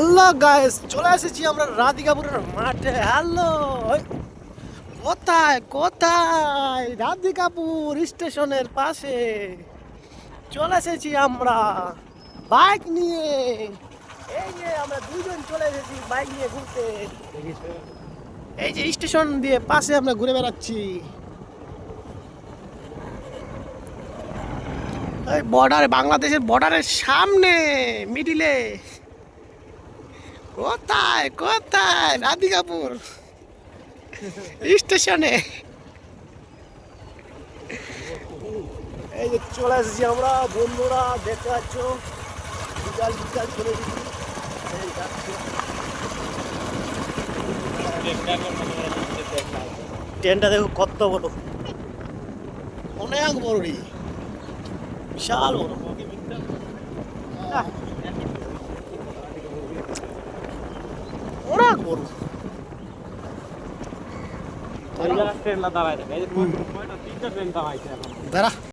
Hello guys, চলে এসেছি আমরা রাধিকাপুরের মাঠে। হ্যালো, কোথায় কোথায় রাধিকাপুর স্টেশনের পাশে চলে এসেছি আমরা বাইক নিয়ে। এই যে আমরা দুইজন চলে এসেছি বাইক নিয়ে ঘুরতে। এই যে স্টেশন দিয়ে পাশে আমরা ঘুরে বেড়াচ্ছি। এই বর্ডার, বাংলাদেশের বর্ডারের সামনে মিডিলে। কোথায় কোথায় রাধিকাপুর স্টেশনে। এই যে চলে এসেছি আমরা বন্ধুরা, দেখতে পাচ্ছ বিকাল বিকাল চলে এসেছি। এই যাচ্ছি। ট্রেনটা দেখো কত বড়, অনেক বড় রে, বিশাল বড়, অনেক বড়। ট্রেন দাঁড়ায় থাকে, তিনটা ট্রেন দাঁড়াইছে এখন। দাঁড়া।